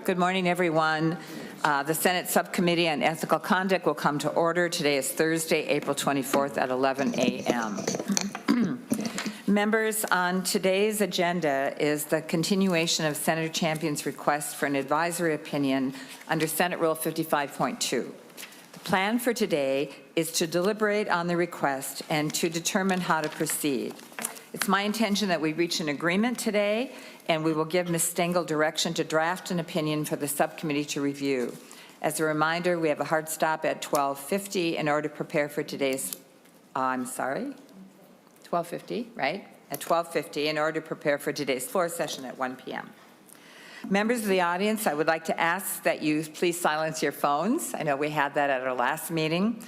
Good morning, everyone. The Senate Subcommittee on Ethical Conduct will come to order. Today is Thursday, April 24th at 11 a.m. Members, on today's agenda is the continuation of Senator Champion's request for an advisory opinion under Senate Rule 55.2. The plan for today is to deliberate on the request and to determine how to proceed. It's my intention that we reach an agreement today, and we will give Ms. Stengel direction to draft an opinion for the subcommittee to review. As a reminder, we have a hard stop at 12:50 in order to prepare for today's, 12:50, right? At 12:50 in order to prepare for today's floor session at 1 p.m. Members of the audience, I would like to ask that you please silence your phones. I know we had that at our last meeting.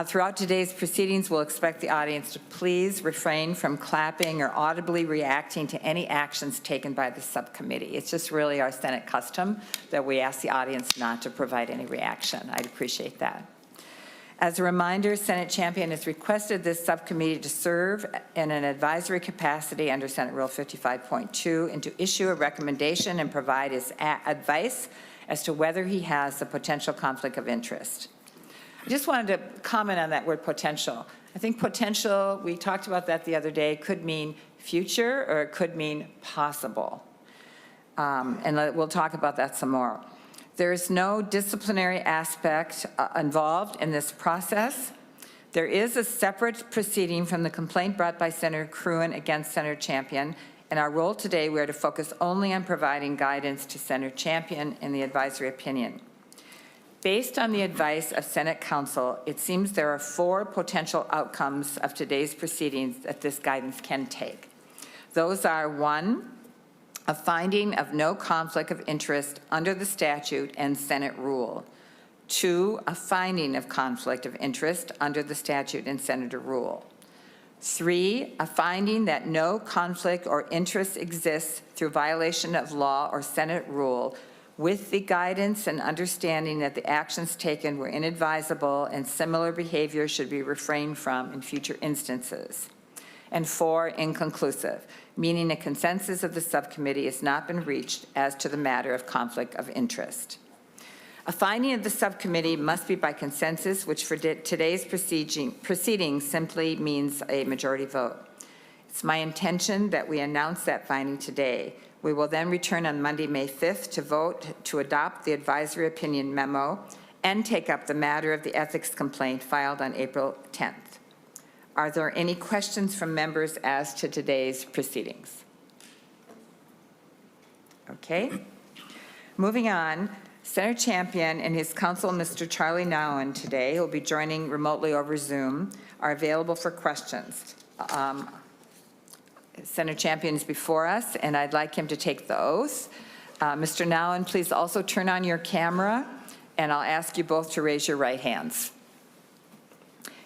Throughout today's proceedings, we'll expect the audience to please refrain from clapping or audibly reacting to any actions taken by the subcommittee. It's just really our Senate custom that we ask the audience not to provide any reaction. I'd appreciate that. As a reminder, Senate Champion has requested this subcommittee to serve in an advisory capacity under Senate Rule 55.2 and to issue a recommendation and provide his advice as to whether he has a potential conflict of interest. I just wanted to comment on that word potential. I think potential, we talked about that the other day, could mean future or it could mean possible. And we'll talk about that some more. There is no disciplinary aspect involved in this process. There is a separate proceeding from the complaint brought by Senator Cruin against Senator Champion. In our role today, we are to focus only on providing guidance to Senator Champion in the advisory opinion. Based on the advice of Senate Counsel, it seems there are 4 potential outcomes of today's proceedings that this guidance can take. Those are: 1, a finding of no conflict of interest under the statute and Senate rule; 2, a finding of conflict of interest under the statute and Senator rule; 3, a finding that no conflict or interest exists through violation of law or Senate rule, with the guidance and understanding that the actions taken were inadvisable and similar behavior should be refrained from in future instances; and 4, inconclusive, meaning a consensus of the subcommittee has not been reached as to the matter of conflict of interest. A finding of the subcommittee must be by consensus, which for today's proceeding simply means a majority vote. It's my intention that we announce that finding today. We will then return on Monday, May 5th to vote to adopt the advisory opinion memo and take up the matter of the ethics complaint filed on April 10th. Are there any questions from members as to today's proceedings? Okay. Moving on, Senator Champion and his counsel, Mr. Charlie Nowen, today, who will be joining remotely over Zoom, are available for questions. Senator Champion is before us, and I'd like him to take the oath. Mr. Nowen, please also turn on your camera, and I'll ask you both to raise your right hands.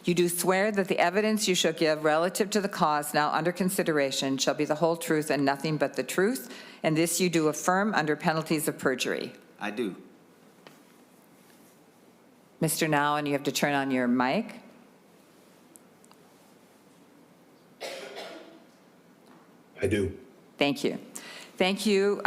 You do swear that the evidence you shall give relative to the cause now under consideration shall be the whole truth and nothing but the truth, and this you do affirm under penalties of perjury? I do. Mr. Nowen, you have to turn on your mic. I do. Thank you. Thank you,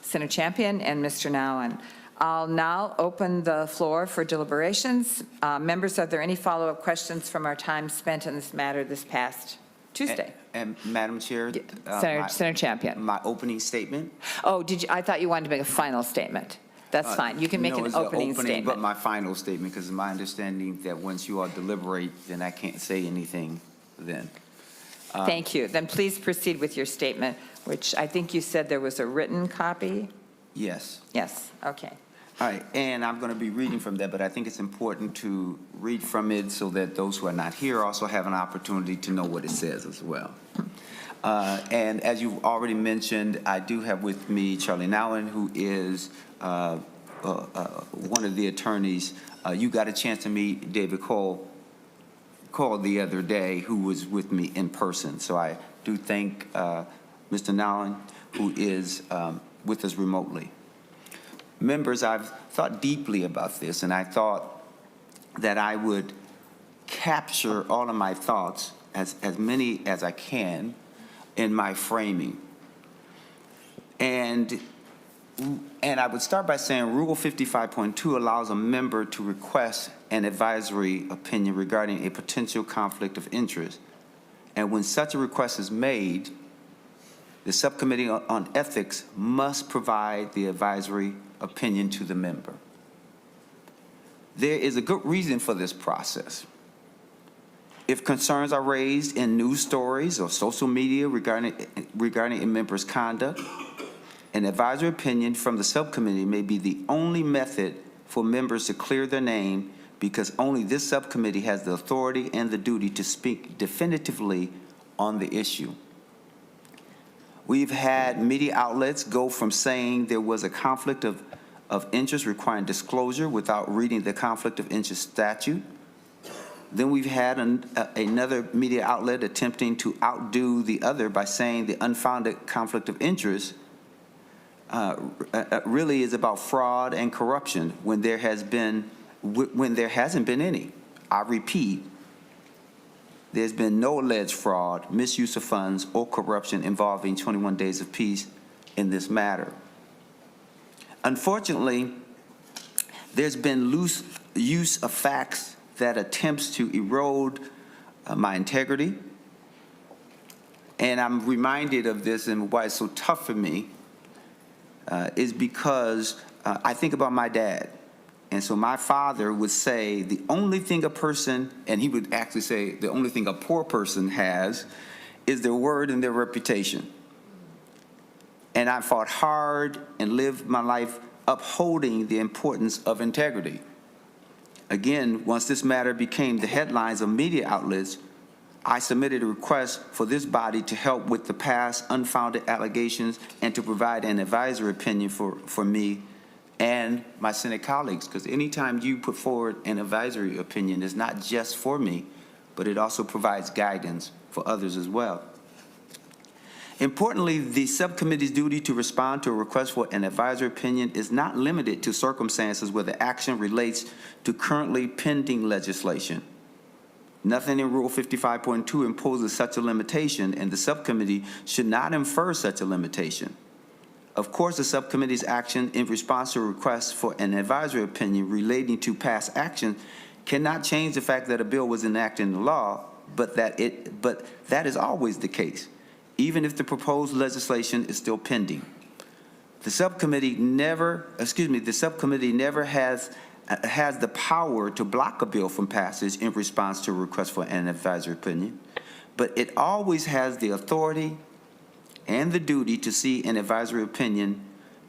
Senator Champion and Mr. Nowen. I'll now open the floor for deliberations. Members, are there any follow-up questions from our time spent on this matter this past Tuesday? And Madam Chair, Senator Champion. My opening statement. Oh, did you? I thought you wanted to make a final statement. That's fine. You can make an opening statement. But my final statement, because it's my understanding that once you all deliberate, then I can't say anything then. Thank you. Then please proceed with your statement, which I think you said there was a written copy? Yes. Yes. Okay. All right, and I'm going to be reading from that, but I think it's important to read from it so that those who are not here also have an opportunity to know what it says as well. And as you've already mentioned, I do have with me Charlie Nowen, who is one of the attorneys. You got a chance to meet David Cole the other day, who was with me in person. So I do thank Mr. Nowen, who is with us remotely. Members, I've thought deeply about this, and I thought that I would capture all of my thoughts, as many as I can, in my framing. And And I would start by saying Rule 55.2 allows a member to request an advisory opinion regarding a potential conflict of interest. And when such a request is made, the Subcommittee on Ethics must provide the advisory opinion to the member. There is a good reason for this process. If concerns are raised in news stories or social media regarding a member's conduct, an advisory opinion from the subcommittee may be the only method for members to clear their name, because only this subcommittee has the authority and the duty to speak definitively on the issue. We've had media outlets go from saying there was a conflict of interest requiring disclosure without reading the conflict of interest statute. Then we've had another media outlet attempting to outdo the other by saying the unfounded conflict of interest really is about fraud and corruption when there hasn't been any. I repeat, there's been no alleged fraud, misuse of funds, or corruption involving 21 Days of Peace in this matter. Unfortunately, there's been loose use of facts that attempts to erode my integrity. And I'm reminded of this, and why it's so tough for me is because I think about my dad. And so my father would say the only thing a person, and he would actually say the only thing a poor person has is their word and their reputation. And I fought hard and lived my life upholding the importance of integrity. Again, once this matter became the headlines of media outlets, I submitted a request for this body to help with the past unfounded allegations and to provide an advisory opinion for me and my Senate colleagues, because anytime you put forward an advisory opinion, it's not just for me, but it also provides guidance for others as well. Importantly, the subcommittee's duty to respond to a request for an advisory opinion is not limited to circumstances where the action relates to currently pending legislation. Nothing in Rule 55.2 imposes such a limitation, and the subcommittee should not infer such a limitation. Of course, the subcommittee's action in response to a request for an advisory opinion relating to past action cannot change the fact that a bill was enacted into law, but that is always the case, even if the proposed legislation is still pending. The subcommittee never has the power to block a bill from passage in response to a request for an advisory opinion, but it always has the authority and the duty to see an advisory opinion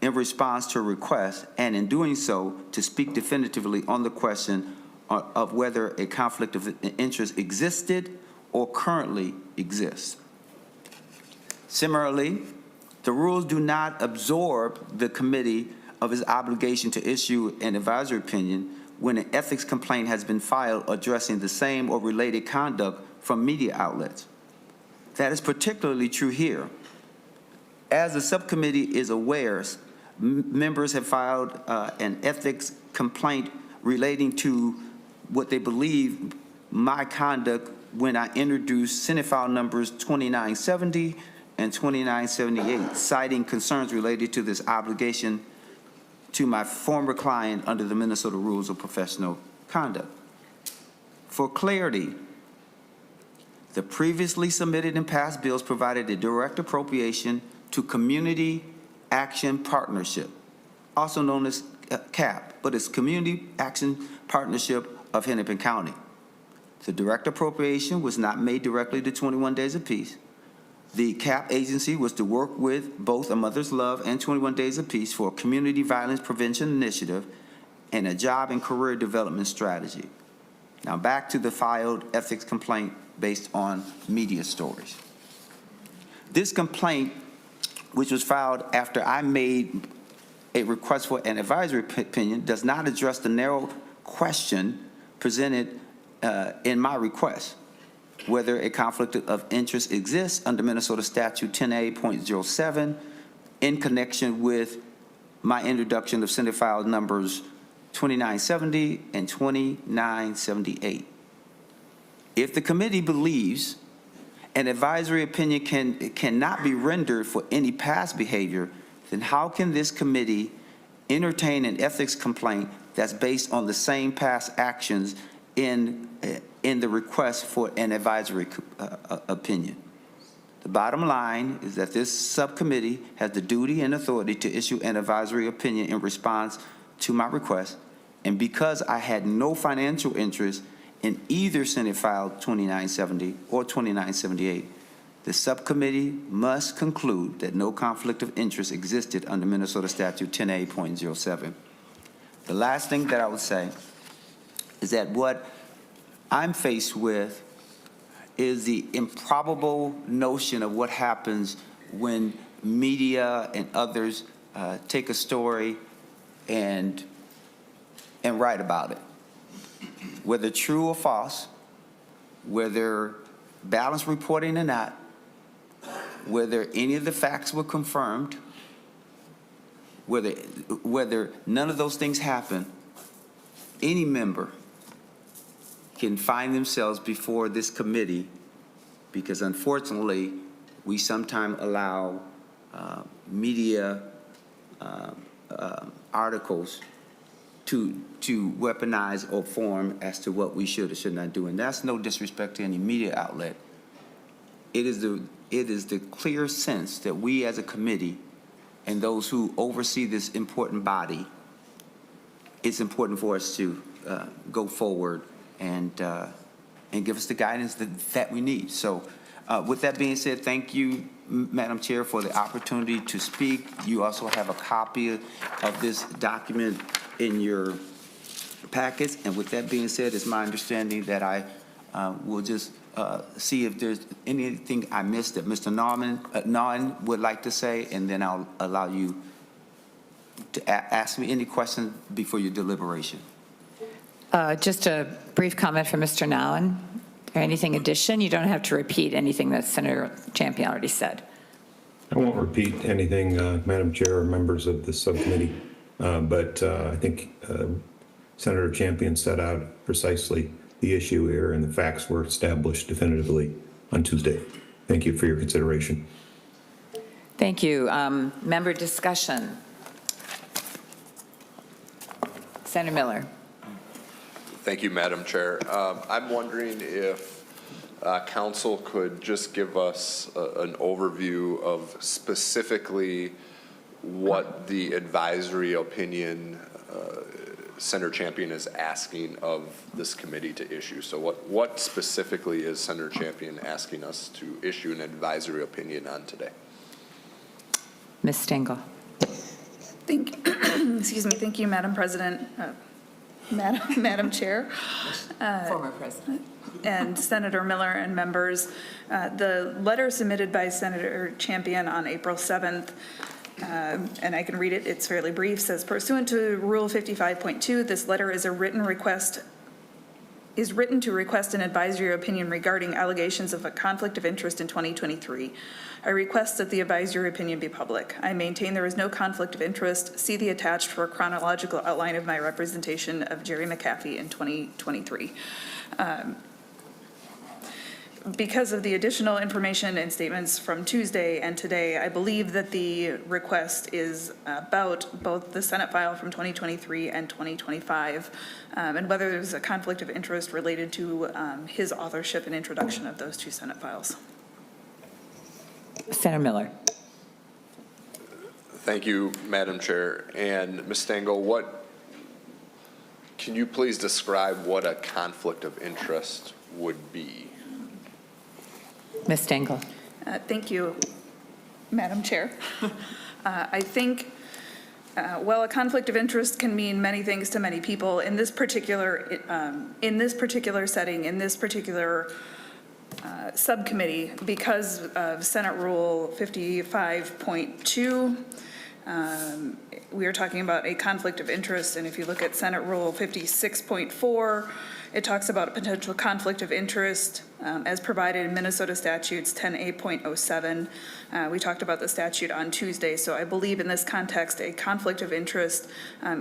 in response to a request, and in doing so, to speak definitively on the question of whether a conflict of interest existed or currently exists. Similarly, the rules do not absorb the committee of its obligation to issue an advisory opinion when an ethics complaint has been filed addressing the same or related conduct from media outlets. That is particularly true here. As the subcommittee is aware, members have filed an ethics complaint relating to what they believe my conduct when I introduced Senate file numbers 2970 and 2978, citing concerns related to this obligation to my former client under the Minnesota Rules of Professional Conduct. For clarity, the previously submitted and passed bills provided a direct appropriation to Community Action Partnership, also known as CAP, but it's Community Action Partnership of Hennepin County. The direct appropriation was not made directly to 21 Days of Peace. The CAP agency was to work with both A Mother's Love and 21 Days of Peace for a community violence prevention initiative and a job and career development strategy. Now back to the filed ethics complaint based on media stories. This complaint, which was filed after I made a request for an advisory opinion, does not address the narrow question presented in my request, whether a conflict of interest exists under Minnesota Statute 10A.07 in connection with my introduction of Senate file numbers 2970 and 2978. If the committee believes an advisory opinion cannot be rendered for any past behavior, then how can this committee entertain an ethics complaint that's based on the same past actions in the request for an advisory opinion? The bottom line is that this subcommittee has the duty and authority to issue an advisory opinion in response to my request, and because I had no financial interest in either Senate File 2970 or 2978, the subcommittee must conclude that no conflict of interest existed under Minnesota Statute 10A.07. The last thing that I would say is that what I'm faced with is the improbable notion of what happens when media and others take a story and write about it. Whether true or false, whether balanced reporting or not, whether any of the facts were confirmed, whether none of those things happen, any member can find themselves before this committee, because unfortunately, we sometimes allow media articles to weaponize or form as to what we should or should not do. And that's no disrespect to any media outlet. It is the clear sense that we as a committee and those who oversee this important body, it's important for us to go forward and give us the guidance that we need. So with that being said, thank you, Madam Chair, for the opportunity to speak. You also have a copy of this document in your packets. And with that being said, it's my understanding that I will just see if there's anything I missed that Mr. Naughton would like to say, and then I'll allow you to ask me any questions before your deliberation. Just a brief comment from Mr. Nouwen. Or anything addition? You don't have to repeat anything that Senator Champion already said. I won't repeat anything, Madam Chair or members of the subcommittee, but I think Senator Champion set out precisely the issue here, and the facts were established definitively on Tuesday. Thank you for your consideration. Thank you. Member discussion. Senator Miller. Thank you, Madam Chair. I'm wondering if Council could just give us an overview of specifically what the advisory opinion Senator Champion is asking of this committee to issue. So what specifically is Senator Champion asking us to issue an advisory opinion on today? Ms. Stengel. Excuse me. Thank you, Madam President. Madam Chair. Former President. And Senator Miller and members. The letter submitted by Senator Champion on April 7th, and I can read it, it's fairly brief, says, pursuant to Rule 55.2, this letter is written to request an advisory opinion regarding allegations of a conflict of interest in 2023. I request that the advisory opinion be public. I maintain there is no conflict of interest. See the attached for a chronological outline of my representation of Jerry McAfee in 2023. Because of the additional information and statements from Tuesday and today, I believe that the request is about both the Senate file from 2023 and 2025, and whether there's a conflict of interest related to his authorship and introduction of those two Senate files. Senator Miller. Thank you, Madam Chair. And Ms. Stengel, can you please describe what a conflict of interest would be? Ms. Stengel. Thank you, Madam Chair. I think, well, a conflict of interest can mean many things to many people. In this particular setting, in this particular subcommittee, because of Senate Rule 55.2, we are talking about a conflict of interest. And if you look at Senate Rule 56.4, it talks about a potential conflict of interest as provided in Minnesota statutes 10A.07. We talked about the statute on Tuesday, so I believe in this context a conflict of interest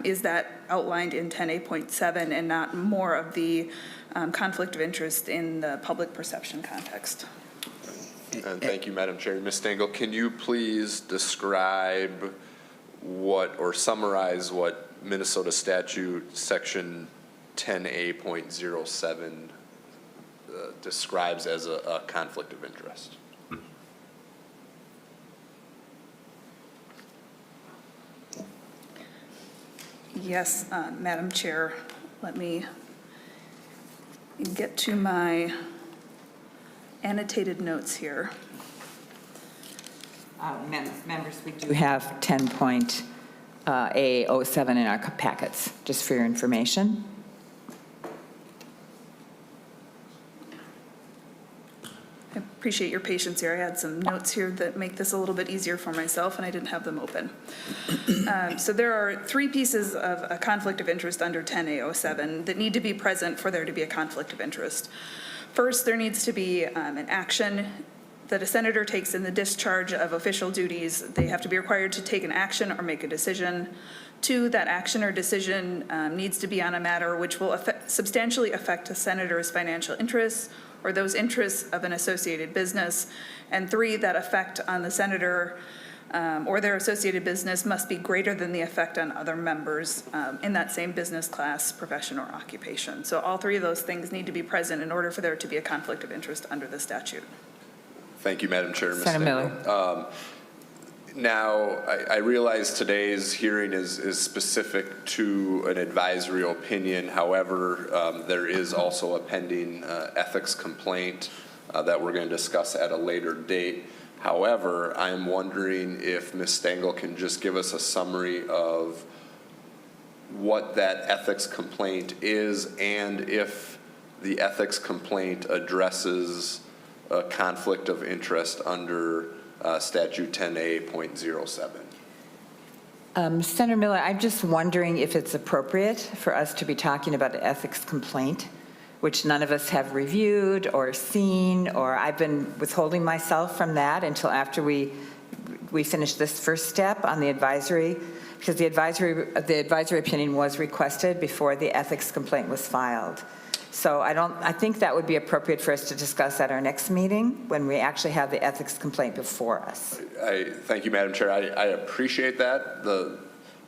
is that outlined in 10A.7 and not more of the conflict of interest in the public perception context. And thank you, Madam Chair. Ms. Stengel, can you please describe or summarize what Minnesota statute section 10A.07 describes as a conflict of interest. Yes, Madam Chair, let me get to my annotated notes here. Members, we do have 10.A07 in our packets, just for your information. I appreciate your patience here. I had some notes here that make this a little bit easier for myself, and I didn't have them open. So there are three pieces of a conflict of interest under 10A07 that need to be present for there to be a conflict of interest. First, there needs to be an action that a senator takes in the discharge of official duties. They have to be required to take an action or make a decision. Two, that action or decision needs to be on a matter which will substantially affect a senator's financial interests or those interests of an associated business. And three, that effect on the senator or their associated business must be greater than the effect on other members in that same business class, profession, or occupation. So all three of those things need to be present in order for there to be a conflict of interest under the statute. Thank you, Madam Chair. Ms. Senator Stengel. Miller. Now, I realize today's hearing is specific to an advisory opinion. However, there is also a pending ethics complaint that we're going to discuss at a later date. However, I'm wondering if Ms. Stengel can just give us a summary of what that ethics complaint is and if the ethics complaint addresses a conflict of interest under statute 10A.07. Senator Miller, I'm just wondering if it's appropriate for us to be talking about an ethics complaint, which none of us have reviewed or seen, or I've been withholding myself from that until after we finish this first step on the advisory, because the advisory opinion was requested before the ethics complaint was filed. So I think that would be appropriate for us to discuss at our next meeting when we actually have the ethics complaint before us. Thank you, Madam Chair. I appreciate that.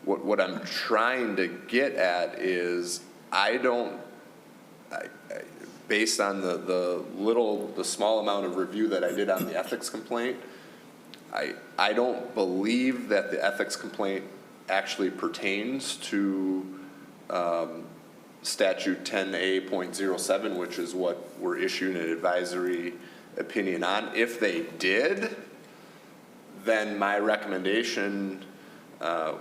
What I'm trying to get at is based on the small amount of review that I did on the ethics complaint, I don't believe that the ethics complaint actually pertains to statute 10A.07, which is what we're issuing an advisory opinion on. If they did, then my recommendation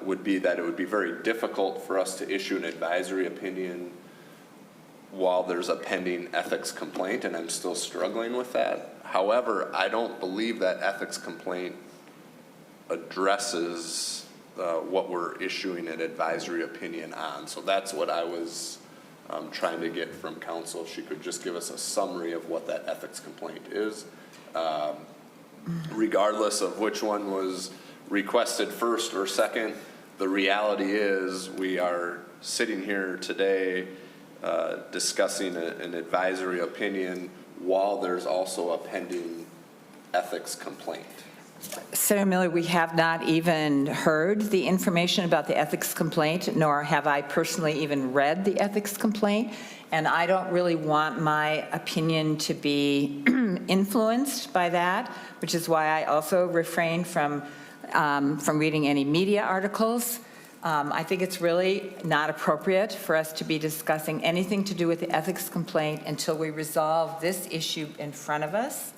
would be that it would be very difficult for us to issue an advisory opinion while there's a pending ethics complaint, and I'm still struggling with that. However, I don't believe that ethics complaint addresses what we're issuing an advisory opinion on. So that's what I was trying to get from counsel. If she could just give us a summary of what that ethics complaint is, regardless of which one was requested first or second. The reality is we are sitting here today discussing an advisory opinion while there's also a pending ethics complaint. Senator Miller, we have not even heard the information about the ethics complaint, nor have I personally even read the ethics complaint, and I don't really want my opinion to be influenced by that, which is why I also refrain from reading any media articles. I think it's really not appropriate for us to be discussing anything to do with the ethics complaint until we resolve this issue in front of us,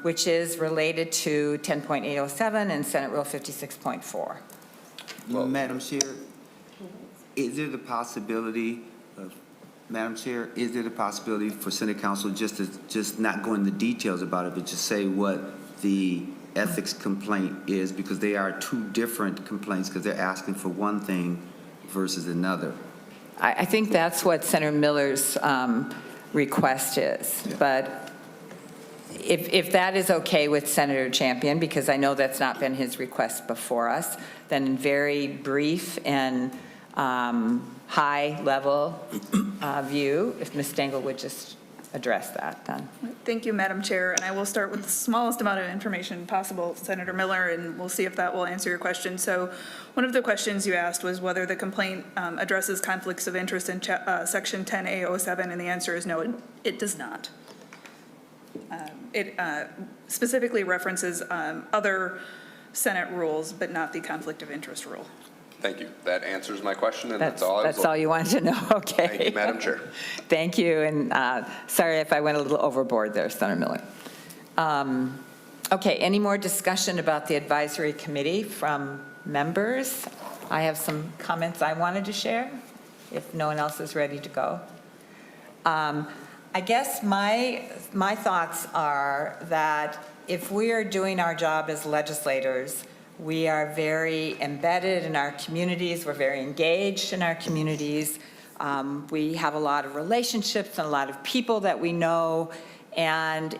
which is related to 10.807 and Senate Rule 56.4. Madam Chair, is there the possibility for Senate Council just not go into details about it, but just say what the ethics complaint is, because they are two different complaints, because they're asking for one thing versus another? I think that's what Senator Miller's request is, but if that is okay with Senator Champion, because I know that's not been his request before us, then in very brief and high-level view, if Ms. Stengel would just address that then. Thank you, Madam Chair, and I will start with the smallest amount of information possible, Senator Miller, and we'll see if that will answer your question. So one of the questions you asked was whether the complaint addresses conflicts of interest in Section 10A07, and the answer is no, it does not. It specifically references other Senate rules, but not the conflict of interest rule. Thank you. That answers my question, and that's all I was That's all you wanted to know, okay. Thank you, Madam Chair. Thank you, and sorry if I went a little overboard there, Senator Miller. Okay, any more discussion about the advisory committee from members? I have some comments I wanted to share, if no one else is ready to go. I guess my thoughts are that if we are doing our job as legislators, we are very embedded in our communities, we're very engaged in our communities, we have a lot of relationships and a lot of people that we know, and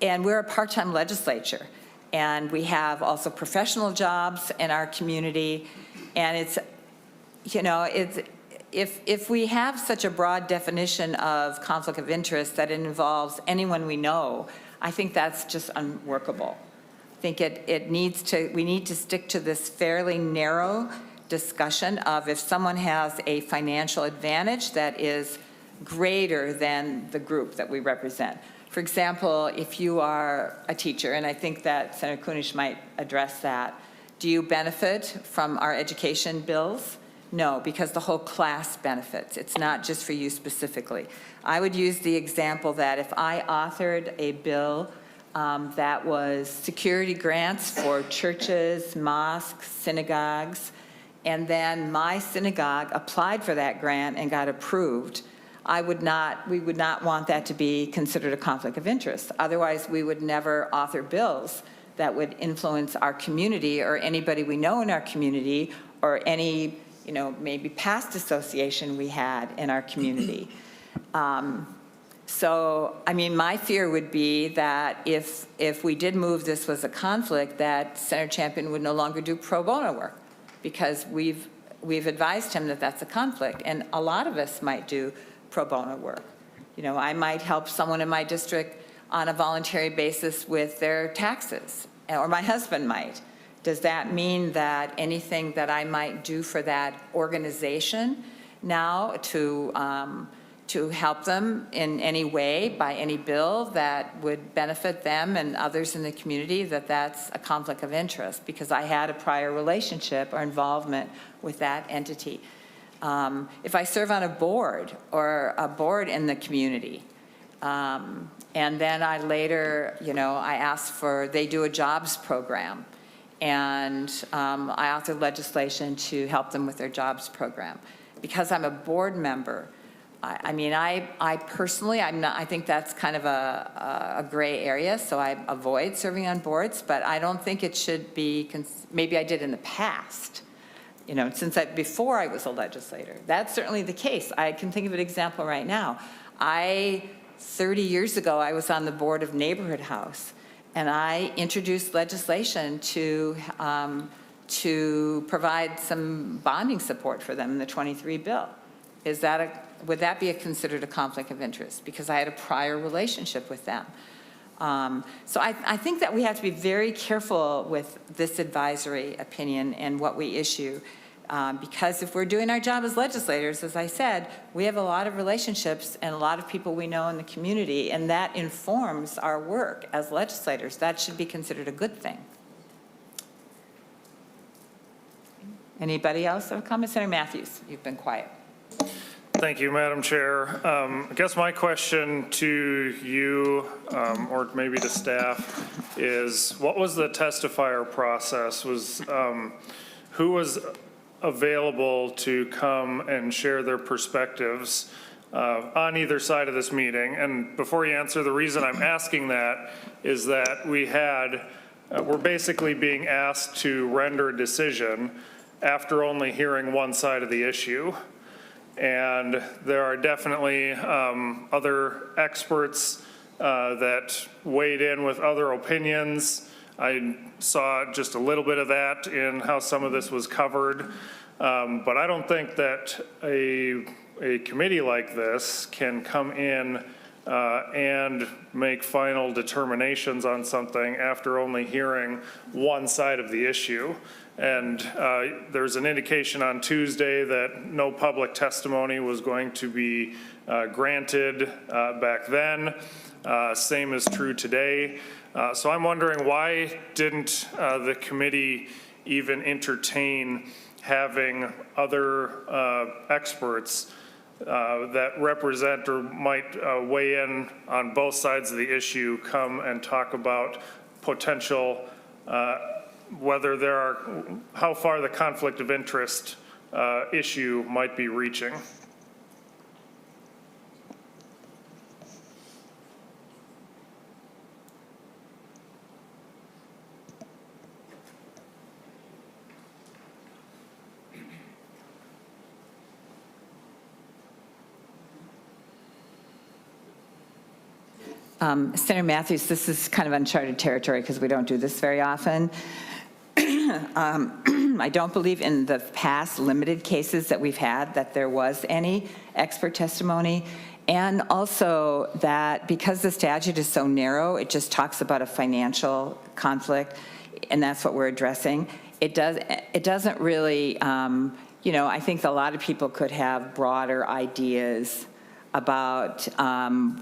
we're a part-time legislature. And we have also professional jobs in our community, and it's, you know, if we have such a broad definition of conflict of interest that it involves anyone we know, I think that's just unworkable. I think we need to stick to this fairly narrow discussion of if someone has a financial advantage that is greater than the group that we represent. For example, if you are a teacher, and I think that Senator Kunish might address that, do you benefit from our education bills? No, because the whole class benefits. It's not just for you specifically. I would use the example that if I authored a bill that was security grants for churches, mosques, synagogues, and then my synagogue applied for that grant and got approved, we would not want that to be considered a conflict of interest. Otherwise, we would never author bills that would influence our community or anybody we know in our community or any, you know, maybe past association we had in our community. So, I mean, my fear would be that if we did move this was a conflict, that Senator Champion would no longer do pro bono work, because we've advised him that that's a conflict, and a lot of us might do pro bono work. You know, I might help someone in my district on a voluntary basis with their taxes, or my husband might. Does that mean that anything that I might do for that organization now to help them in any way by any bill that would benefit them and others in the community, that's a conflict of interest because I had a prior relationship or involvement with that entity? If I serve on a board or a board in the community, and then I later, you know, I ask they do a jobs program, and I author legislation to help them with their jobs program. Because I'm a board member, I personally, I think that's kind of a gray area, so I avoid serving on boards, but I don't think it should be, maybe I did in the past, you know, before I was a legislator. That's certainly the case. I can think of an example right now. 30 years ago, I was on the board of Neighborhood House, and I introduced legislation to provide some bonding support for them in the 23 bill. Would that be considered a conflict of interest? Because I had a prior relationship with them. So I think that we have to be very careful with this advisory opinion and what we issue. Because if we're doing our job as legislators, as I said, we have a lot of relationships and a lot of people we know in the community, and that informs our work as legislators. That should be considered a good thing. Anybody else have a comment? Senator Matthews, you've been quiet. Thank you, Madam Chair. I guess my question to you, or maybe to staff, is what was the testifier process? Who was available to come and share their perspectives on either side of this meeting? And before you answer, the reason I'm asking that is that we're basically being asked to render a decision after only hearing one side of the issue. And there are definitely other experts that weighed in with other opinions. I saw just a little bit of that in how some of this was covered. But I don't think that a committee like this can come in and make final determinations on something after only hearing one side of the issue. And there's an indication on Tuesday that no public testimony was going to be granted back then. Same is true today. So I'm wondering, why didn't the committee even entertain having other experts that represent or might weigh in on both sides of the issue come and talk about potential, whether there are, how far the conflict of interest issue might be reaching? Senator Matthews, this is kind of uncharted territory because we don't do this very often. I don't believe in the past limited cases that we've had that there was any expert testimony. And also that because the statute is so narrow, it just talks about a financial conflict, and that's what we're addressing. It doesn't really, you know, I think a lot of people could have broader ideas about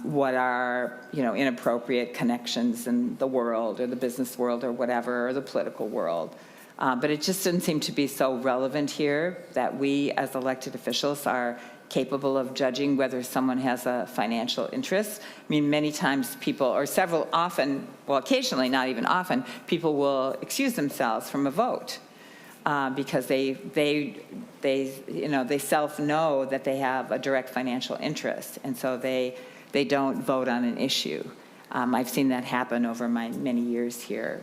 what are, you know, inappropriate connections in the world or the business world or whatever, or the political world. But it just didn't seem to be so relevant here that we as elected officials are capable of judging whether someone has a financial interest. I mean, many times people, or several, often, well, occasionally, not even often, people will excuse themselves from a vote because they you know, they self-know that they have a direct financial interest, and so they don't vote on an issue. I've seen that happen over my many years here.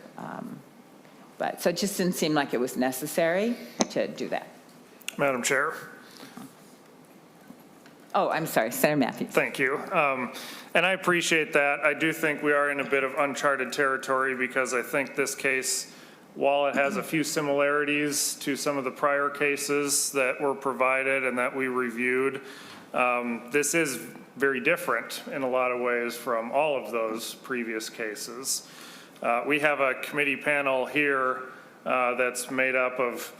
But so it just didn't seem like it was necessary to do that. Madam Chair. Oh, I'm sorry, Senator Matthews. Thank you. And I appreciate that. I do think we are in a bit of uncharted territory because I think this case, while it has a few similarities to some of the prior cases that were provided and that we reviewed, this is very different in a lot of ways from all of those previous cases. We have a committee panel here that's made up of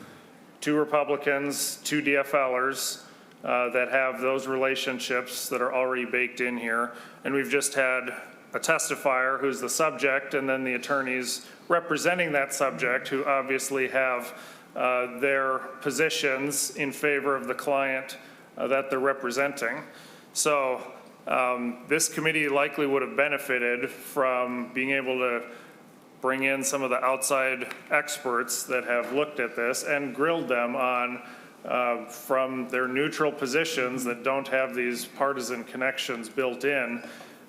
2 Republicans, 2 DFLers that have those relationships that are already baked in here. And we've just had a testifier who's the subject, and then the attorneys representing that subject who obviously have their positions in favor of the client that they're representing. So this committee likely would have benefited from being able to bring in some of the outside experts that have looked at this and grilled them on from their neutral positions that don't have these partisan connections built in.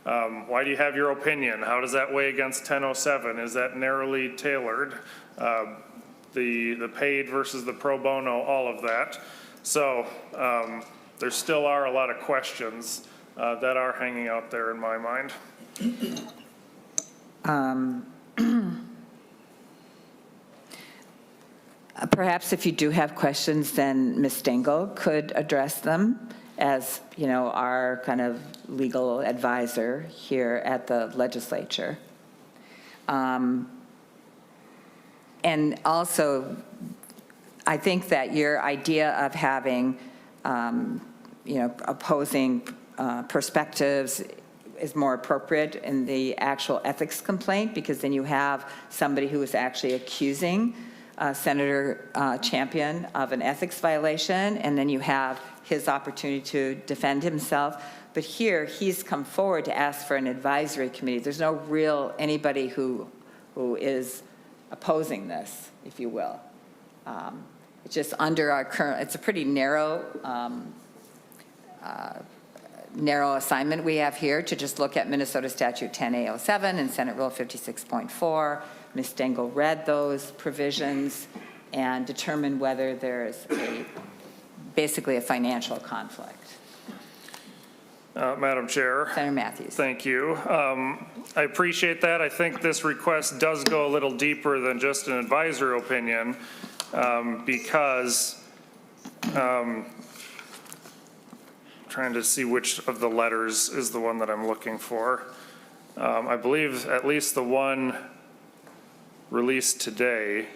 Why do you have your opinion? How does that weigh against 1007? Is that narrowly tailored? The paid versus the pro bono, all of that. So there still are a lot of questions that are hanging out there in my mind. Perhaps if you do have questions, then Ms. Stengel could address them as, you know, our kind of legal advisor here at the legislature. And also, I think that your idea of having, you know, opposing perspectives is more appropriate in the actual ethics complaint, because then you have somebody who is actually accusing Senator Champion of an ethics violation, and then you have his opportunity to defend himself. But here, he's come forward to ask for an advisory committee. There's no real anybody who is opposing this, if you will. It's just under our current, it's a pretty narrow assignment we have here to just look at Minnesota Statute 10A07 and Senate Rule 56.4. Ms. Stengel read those provisions and determined whether there's basically a financial conflict. Madam Chair. Senator Matthews. Thank you. I appreciate that. I think this request does go a little deeper than just an advisory opinion trying to see which of the letters is the one that I'm looking for. I believe at least the one released today.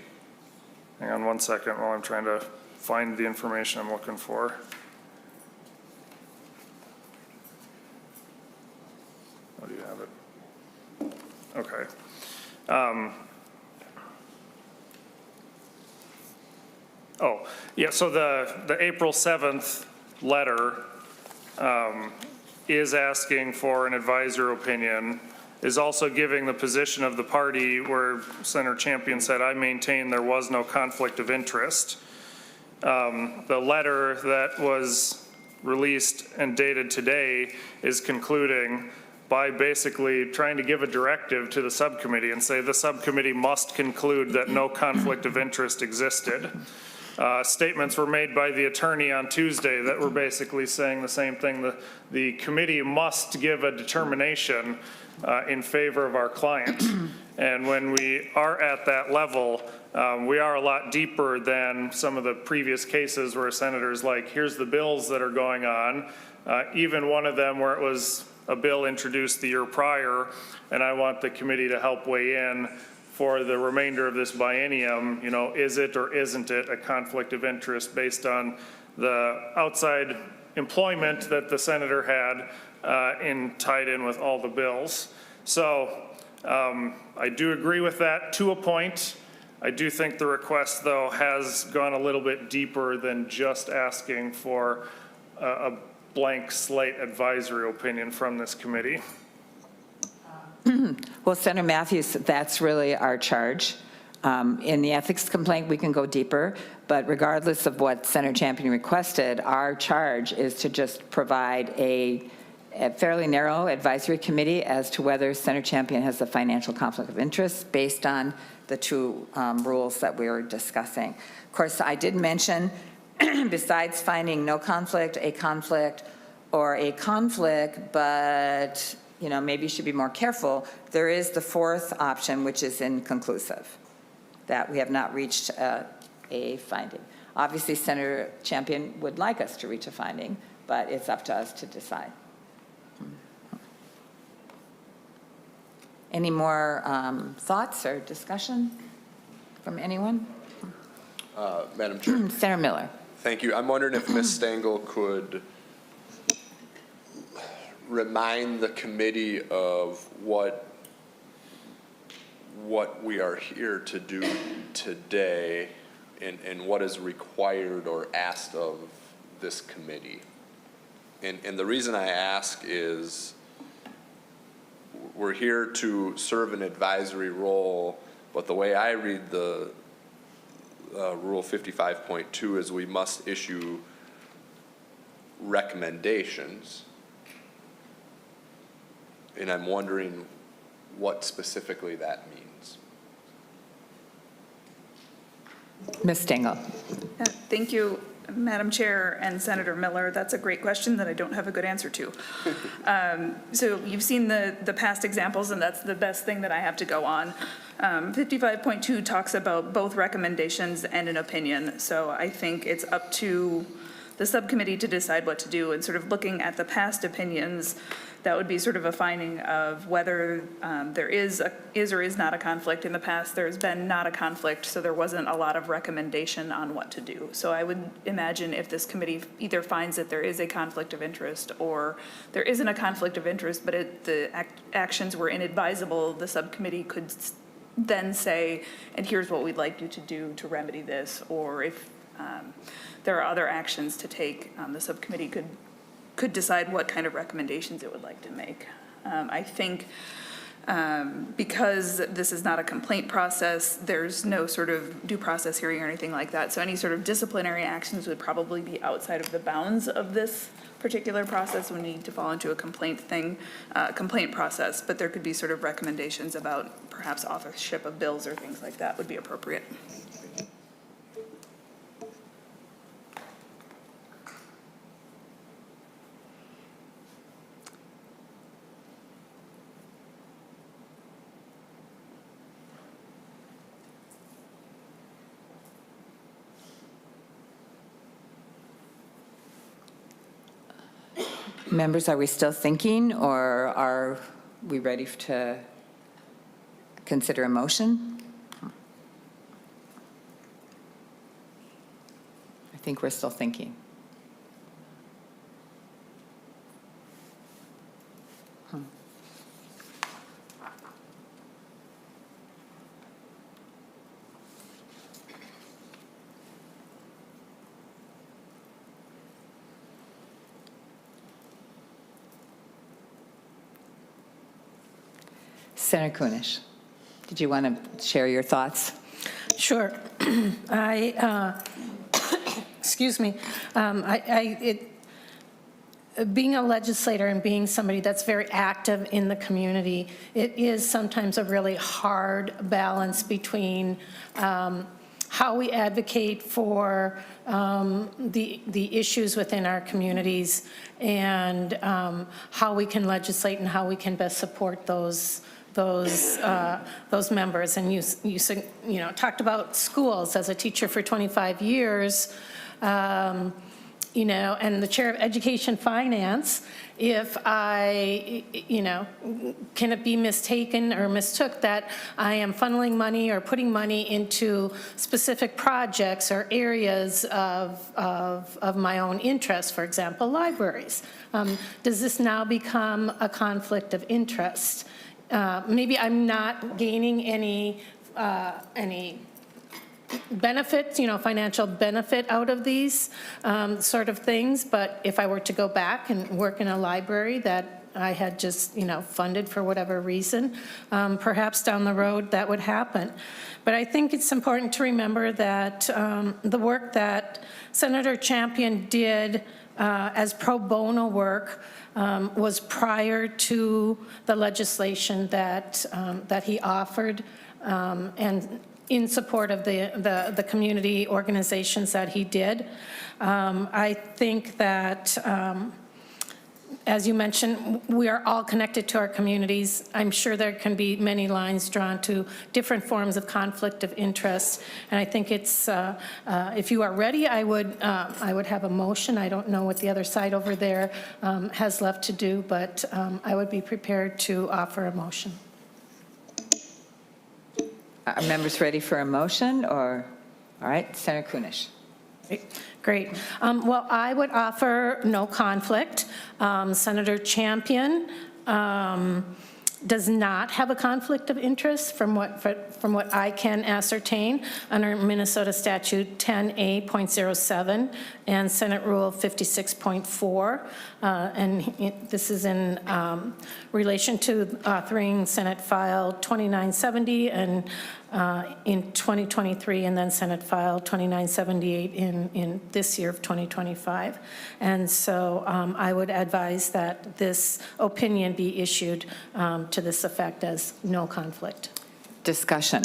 Hang on one second while I'm trying to find the information I'm looking for. Oh, do you have it? Okay. Oh, yeah, so the April 7th letter is asking for an advisory opinion, is also giving the position of the party where Senator Champion said, I maintain there was no conflict of interest. The letter that was released and dated today is concluding by basically trying to give a directive to the subcommittee and say the subcommittee must conclude that no conflict of interest existed. Statements were made by the attorney on Tuesday that were basically saying the same thing. The committee must give a determination in favor of our client. And when we are at that level, we are a lot deeper than some of the previous cases where senators like, here's the bills that are going on. Even one of them where it was a bill introduced the year prior, and I want the committee to help weigh in for the remainder of this biennium, you know, is it or isn't it a conflict of interest based on the outside employment that the senator had tied in with all the bills. So I do agree with that to a point. I do think the request, though, has gone a little bit deeper than just asking for a blank slate advisory opinion from this committee. Well, Senator Matthews, that's really our charge. In the ethics complaint, we can go deeper, but regardless of what Senator Champion requested, our charge is to just provide a fairly narrow advisory committee as to whether Senator Champion has a financial conflict of interest based on the two rules that we were discussing. Of course, I did mention, besides finding no conflict, a conflict, or a conflict, but you know, maybe you should be more careful, there is the fourth option, which is inconclusive, that we have not reached a finding. Obviously, Senator Champion would like us to reach a finding, but it's up to us to decide. Any more thoughts or discussion from anyone? Madam Chair. Senator Miller. Thank you. I'm wondering if Ms. Stengel could remind the committee of what we are here to do today and what is required or asked of this committee. And the reason I ask is we're here to serve an advisory role, but the way I read the Rule 55.2 is we must issue recommendations. And I'm wondering what specifically that means. Ms. Stengel. Thank you, Madam Chair and Senator Miller. That's a great question that I don't have a good answer to. So you've seen the past examples, and that's the best thing that I have to go on. 55.2 talks about both recommendations and an opinion. So I think it's up to the subcommittee to decide what to do, and sort of looking at the past opinions, that would be sort of a finding of whether there is or is not a conflict. In the past, there's been not a conflict, so there wasn't a lot of recommendation on what to do. So I would imagine if this committee either finds that there is a conflict of interest or there isn't a conflict of interest, but the actions were inadvisable, the subcommittee could then say, and here's what we'd like you to do to remedy this, or if there are other actions to take, the subcommittee could decide what kind of recommendations it would like to make. I think because this is not a complaint process, there's no sort of due process hearing or anything like that. So any sort of disciplinary actions would probably be outside of the bounds of this particular process. We need to fall into a complaint process, but there could be sort of recommendations about perhaps authorship of bills or things like that would be appropriate. Members, are we still thinking, or are we ready to consider a motion? I think we're still thinking. Senator Kunish, did you want to share your thoughts? Sure. Excuse me. Being a legislator and being somebody that's very active in the community, it is sometimes a really hard balance between how we advocate for the issues within our communities and how we can legislate and how we can best support those members. And you talked about schools. As a teacher for 25 years, and the chair of education finance, if I, can it be mistaken or mistook that I am funneling money or putting money into specific projects or areas of my own interest, for example, libraries? Does this now become a conflict of interest? Maybe I'm not gaining any benefits, financial benefit out of these sort of things, but if I were to go back and work in a library that I had just, funded for whatever reason, perhaps down the road that would happen. But I think it's important to remember that the work that Senator Champion did as pro bono work was prior to the legislation that he offered, and in support of the community organizations that he did. I think that, as you mentioned, we are all connected to our communities. I'm sure there can be many lines drawn to different forms of conflict of interest, and I think it's, if you are ready, I would have a motion. I don't know what the other side over there has left to do, but I would be prepared to offer a motion. Are members ready for a motion, or, all right, Senator Kunish. Great. Well, I would offer no conflict. Senator Champion does not have a conflict of interest from what I can ascertain under Minnesota Statute 10A.07 and Senate Rule 56.4. And this is in relation to authoring Senate File 2970 and in 2023, and then Senate File 2978 in this year of 2025. And so I would advise that this opinion be issued to this effect as no conflict. Discussion.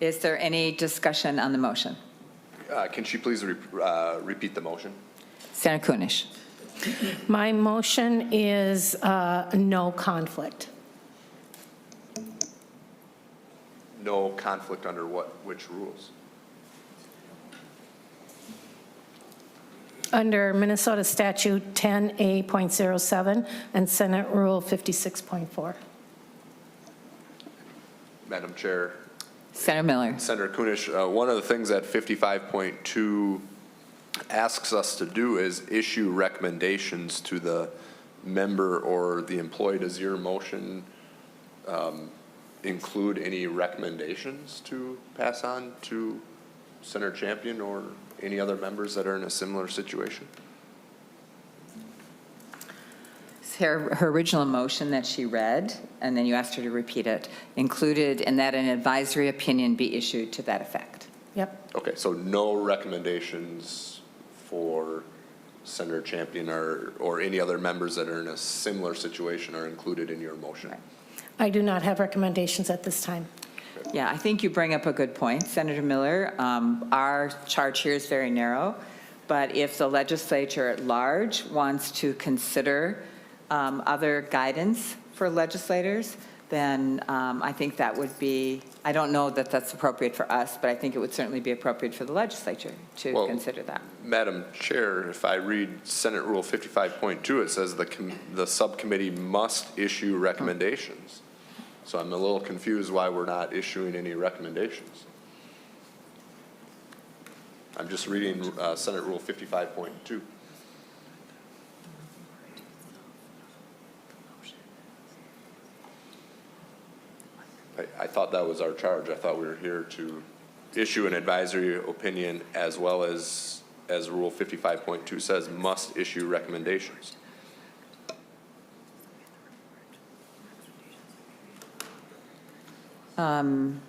Is there any discussion on the motion? Can she please repeat the motion? Senator Kunish. My motion is no conflict. No conflict under which rules? Under Minnesota Statute 10A.07 and Senate Rule 56.4. Madam Chair. Senator Miller. Senator Kunish, one of the things that 55.2 asks us to do is issue recommendations to the member or the employee. Does your motion include any recommendations to pass on to Senator Champion or any other members that are in a similar situation? Her original motion that she read, and then you asked her to repeat it, included in that an advisory opinion be issued to that effect. Yep. Okay, so no recommendations for Senator Champion or any other members that are in a similar situation are included in your motion? Right. I do not have recommendations at this time. Yeah, I think you bring up a good point, Senator Miller. Our charge here is very narrow, but if the legislature at large wants to consider other guidance for legislators, then I think that would be, I don't know that that's appropriate for us, but I think it would certainly be appropriate for the legislature to Well, consider that. Madam Chair, if I read Senate Rule 55.2, it says the subcommittee must issue recommendations. So I'm a little confused why we're not issuing any recommendations. I'm just reading Senate Rule 55.2. I thought that was our charge. I thought we were here to issue an advisory opinion as well as Rule 55.2 says, must issue recommendations. Madam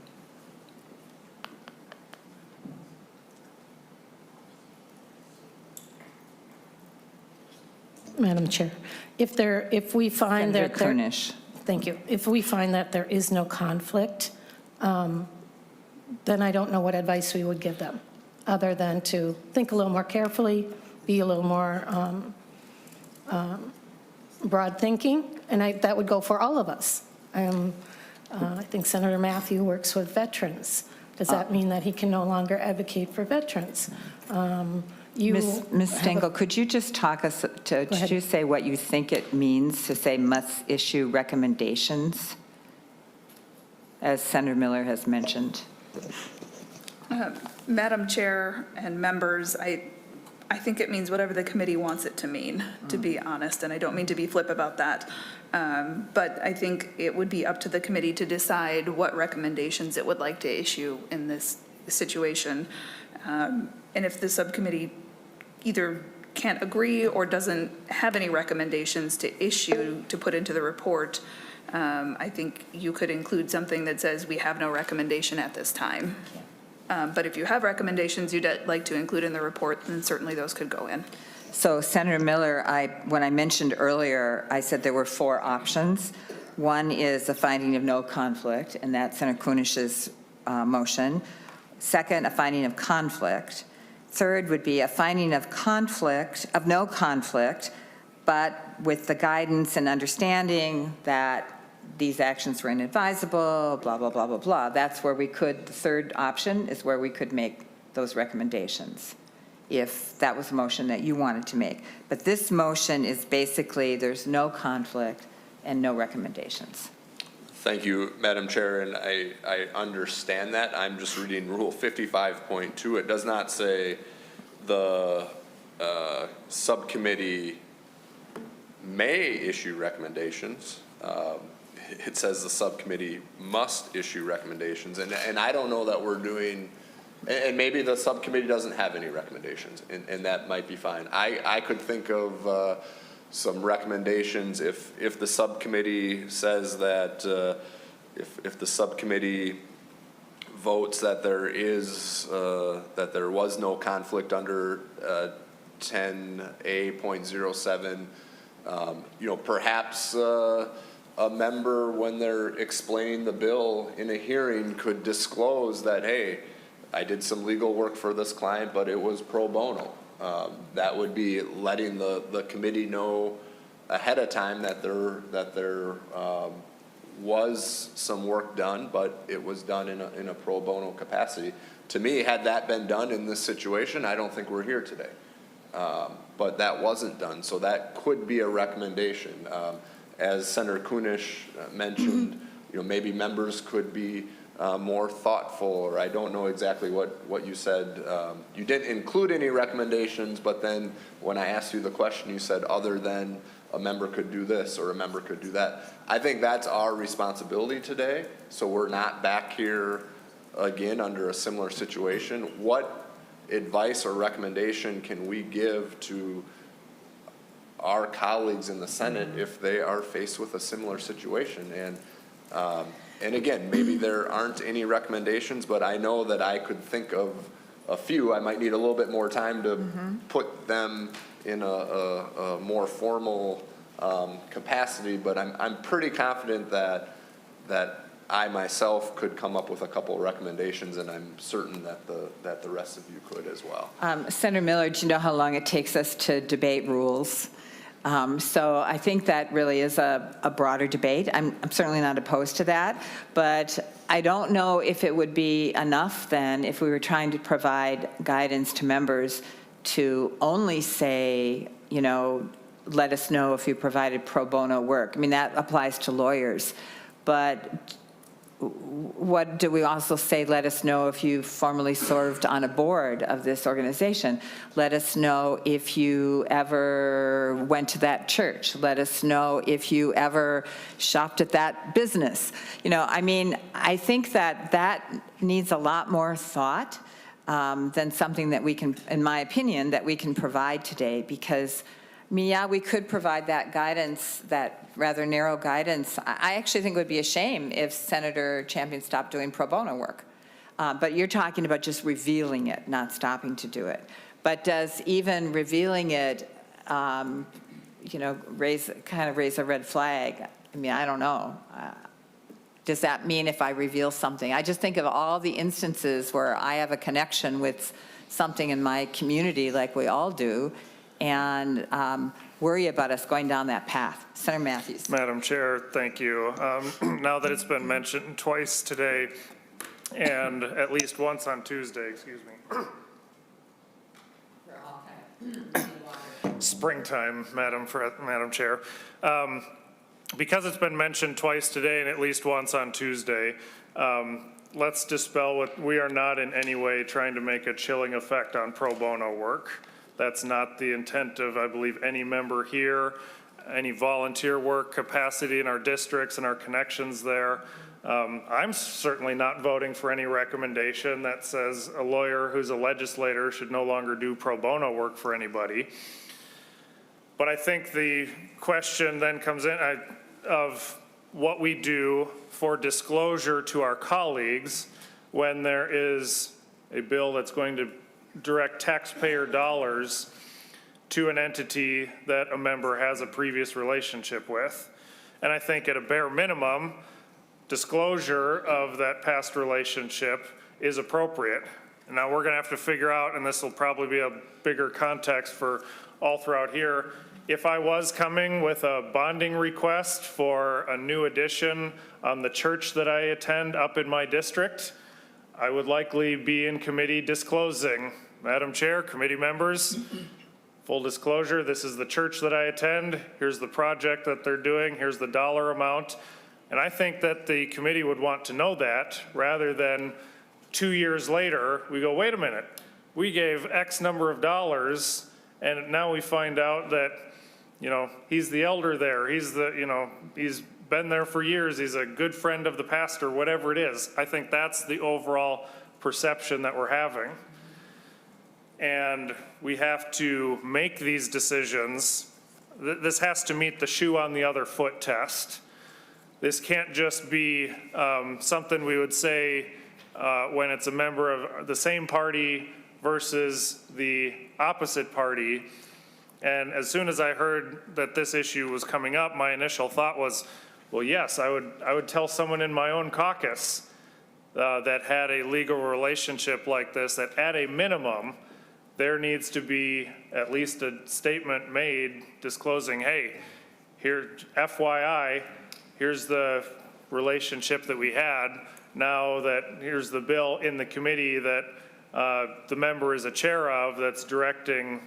Chair, if we find Senator that there... Kunish. Thank you. If we find that there is no conflict, then I don't know what advice we would give them, other than to think a little more carefully, be a little more broad thinking, and that would go for all of us. I think Senator Matthew works with veterans. Does that mean that he can no longer advocate for veterans? Ms. Stengel, could you just talk us to, did you say what you think it means to say must issue recommendations, as Senator Miller has mentioned? Madam Chair and members, I think it means whatever the committee wants it to mean, to be honest, and I don't mean to be flip about that. But I think it would be up to the committee to decide what recommendations it would like to issue in this situation. And if the subcommittee either can't agree or doesn't have any recommendations to issue, to put into the report, I think you could include something that says we have no recommendation at this time. But if you have recommendations you'd like to include in the report, then certainly those could go in. So Senator Miller, when I mentioned earlier, I said there were 4 options. One is a finding of no conflict, and that's Senator Kunish's motion. Second, a finding of conflict. Third would be a finding of conflict, of no conflict, but with the guidance and understanding that these actions were inadvisable, blah, blah, blah, blah, blah. That's where we could, the third option is where we could make those recommendations, if that was a motion that you wanted to make. But this motion is basically, there's no conflict and no recommendations. Thank you, Madam Chair, and I understand that. I'm just reading Rule 55.2. It does not say the subcommittee may issue recommendations. It says the subcommittee must issue recommendations, and I don't know that we're doing, and maybe the subcommittee doesn't have any recommendations, and that might be fine. I could think of some recommendations if the subcommittee says that if the subcommittee votes that there was no conflict under 10A.07, perhaps a member, when they're explaining the bill in a hearing, could disclose that, hey, I did some legal work for this client, but it was pro bono. That would be letting the committee know ahead of time that there was some work done, but it was done in a pro bono capacity. To me, had that been done in this situation, I don't think we're here today. But that wasn't done, so that could be a recommendation. As Senator Kunish mentioned, maybe members could be more thoughtful, or I don't know exactly what you said. You didn't include any recommendations, but then when I asked you the question, you said other than a member could do this or a member could do that. I think that's our responsibility today, so we're not back here again under a similar situation. What advice or recommendation can we give to our colleagues in the Senate if they are faced with a similar situation? And again, maybe there aren't any recommendations, but I know that I could think of a few. I might need a little bit more time to put them in a more formal capacity, but I'm pretty confident that I myself could come up with a couple of recommendations, and I'm certain that the rest of you could as well. Senator Miller, do you know how long it takes us to debate rules? So I think that really is a broader debate. I'm certainly not opposed to that, but I don't know if it would be enough then if we were trying to provide guidance to members to only say, you know, let us know if you provided pro bono work. I mean, that applies to lawyers, but what do we also say? Let us know if you formerly served on a board of this organization. Let us know if you ever went to that church. Let us know if you ever shopped at that business. You know, I mean, I think that that needs a lot more thought than something that we can, in my opinion, that we can provide today, because I mean, yeah, we could provide that guidance, that rather narrow guidance. I actually think it would be a shame if Senator Champion stopped doing pro bono work. But you're talking about just revealing it, not stopping to do it. But does even revealing it, you know, raise a red flag? I mean, I don't know. Does that mean if I reveal something? I just think of all the instances where I have a connection with something in my community, like we all do, and worry about us going down that path. Senator Matthews. Madam Chair, thank you. Now that it's been mentioned twice today and at least once on Tuesday, excuse me. Springtime, Madam Chair. Because it's been mentioned twice today and at least once on Tuesday, let's dispel what we are not in any way trying to make a chilling effect on pro bono work. That's not the intent of, I believe, any member here, any volunteer work capacity in our districts and our connections there. I'm certainly not voting for any recommendation that says a lawyer who's a legislator should no longer do pro bono work for anybody. But I think the question then comes in of what we do for disclosure to our colleagues when there is a bill that's going to direct taxpayer dollars to an entity that a member has a previous relationship with. And I think at a bare minimum, disclosure of that past relationship is appropriate. And now we're going to have to figure out, and this will probably be a bigger context for all throughout here, if I was coming with a bonding request for a new addition on the church that I attend up in my district, I would likely be in committee disclosing, Madam Chair, committee members, full disclosure, this is the church that I attend, here's the project that they're doing, here's the dollar amount. And I think that the committee would want to know that rather than 2 years later, we go, wait a minute, we gave X number of dollars and now we find out that, you know, he's the elder there, he's the, you know, he's been there for years, he's a good friend of the pastor, whatever it is. I think that's the overall perception that we're having. And we have to make these decisions. This has to meet the shoe on the other foot test. This can't just be something we would say when it's a member of the same party versus the opposite party. And as soon as I heard that this issue was coming up, my initial thought was, well, yes, I would tell someone in my own caucus that had a legal relationship like this, that at a minimum, there needs to be at least a statement made disclosing, hey, here, FYI, here's the relationship that we had. Now that here's the bill in the committee that the member is a chair of that's directing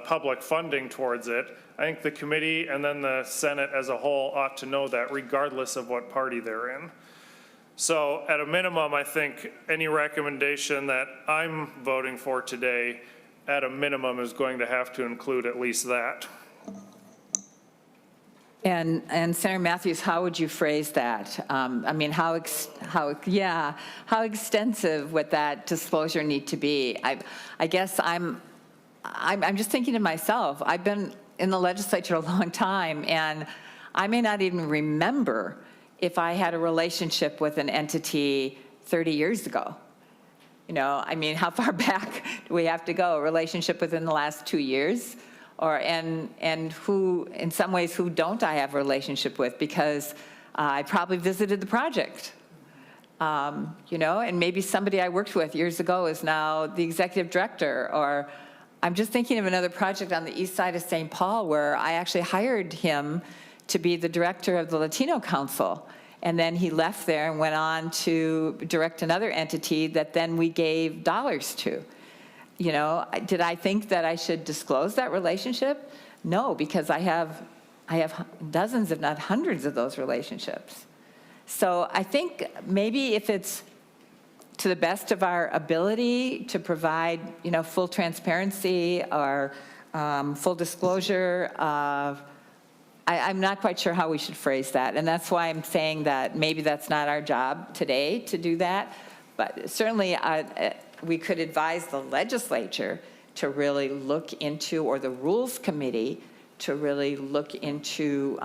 public funding towards it. I think the committee and then the Senate as a whole ought to know that regardless of what party they're in. So at a minimum, I think any recommendation that I'm voting for today at a minimum is going to have to include at least that. And Senator Matthews, how would you phrase that? I mean, how extensive would that disclosure need to be? I guess I'm just thinking to myself, I've been in the legislature a long time, and I may not even remember if I had a relationship with an entity 30 years ago. You know, I mean, how far back do we have to go? A relationship within the last 2 years? Or, and who, in some ways, who don't I have a relationship with because I probably visited the project. You know, and maybe somebody I worked with years ago is now the executive director, or I'm just thinking of another project on the east side of St. Paul where I actually hired him to be the director of the Latino Council. And then he left there and went on to direct another entity that then we gave dollars to. You know, did I think that I should disclose that relationship? No, because I have dozens, if not hundreds of those relationships. So I think maybe if it's to the best of our ability to provide, you know, full transparency or full disclosure of, I'm not quite sure how we should phrase that. And that's why I'm saying that maybe that's not our job today to do that. But certainly we could advise the legislature to really look into, or the Rules Committee to really look into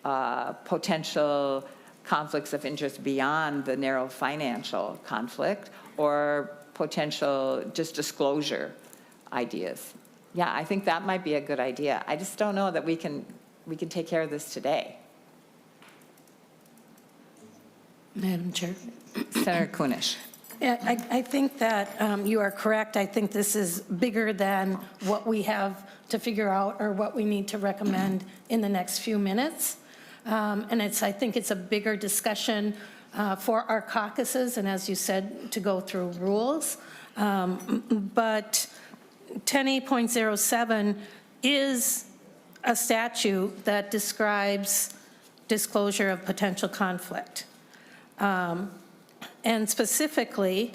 potential conflicts of interest beyond the narrow financial conflict, or potential just disclosure ideas. Yeah, I think that might be a good idea. I just don't know that we can take care of this today. Madam Chair. Senator Kunish. Yeah, I think that you are correct. I think this is bigger than what we have to figure out or what we need to recommend in the next few minutes. And I think it's a bigger discussion for our caucuses, and as you said, to go through rules. But 10.8.07 is a statute that describes disclosure of potential conflict. And specifically,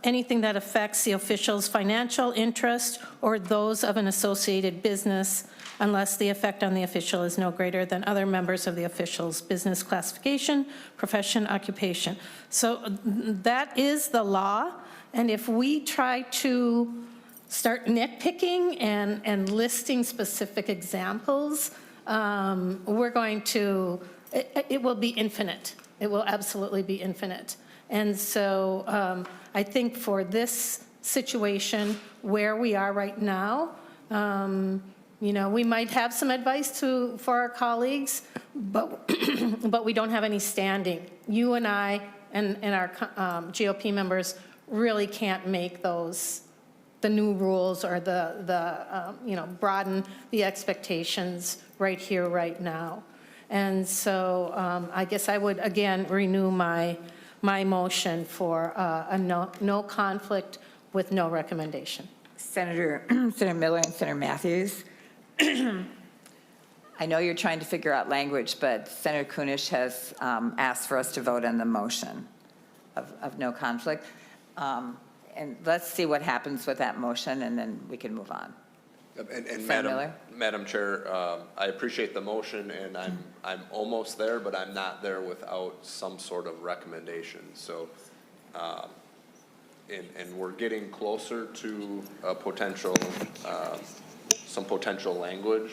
anything that affects the official's financial interest or those of an associated business, unless the effect on the official is no greater than other members of the official's business classification, profession, occupation. So that is the law, and if we try to start nitpicking and listing specific examples, we're going to, it will be infinite. It will absolutely be infinite. And so I think for this situation where we are right now, you know, we might have some advice for our colleagues, but but we don't have any standing. You and I and our GOP members really can't make those, the new rules or the you know, broaden the expectations right here, right now. And so I guess I would, again, renew my motion for a no conflict with no recommendation. Senator Miller and Senator Matthews. I know you're trying to figure out language, but Senator Kunish has asked for us to vote on the motion of no conflict. And let's see what happens with that motion, and then we can move on. And Miller? Madam Chair, I appreciate the motion, and I'm almost there, but I'm not there without some sort of recommendation. So, and we're getting closer to a potential, some potential language.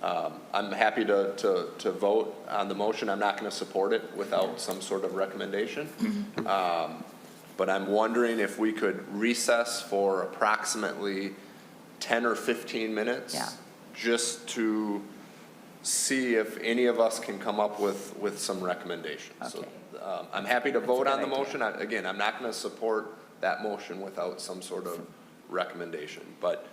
I'm happy to vote on the motion. I'm not going to support it without some sort of recommendation. But I'm wondering if we could recess for approximately 10 or 15 minutes, Yeah. just to see if any of us can come up with some recommendations. Okay. So I'm happy to That's a vote good on the idea. motion. Again, I'm not going to support that motion without some sort of recommendation. But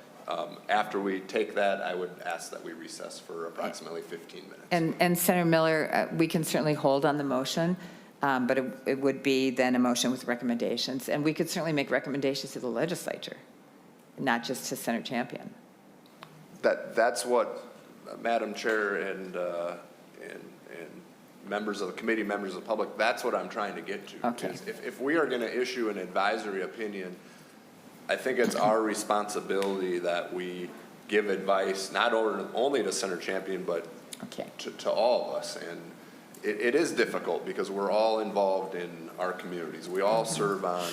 after we take that, I would ask that we recess for approximately 15 minutes. And Senator Miller, we can certainly hold on the motion, but it would be then a motion with recommendations. And we could certainly make recommendations to the legislature, not just to Senator Champion. That's what Madam Chair and members of the committee, members of the public, that's what I'm trying to get to. Okay. Is if we are going to issue an advisory opinion, I think it's our responsibility that we give advice, not only to Senator Champion, but Okay. to all of us. And it is difficult because we're all involved in our communities. We all serve on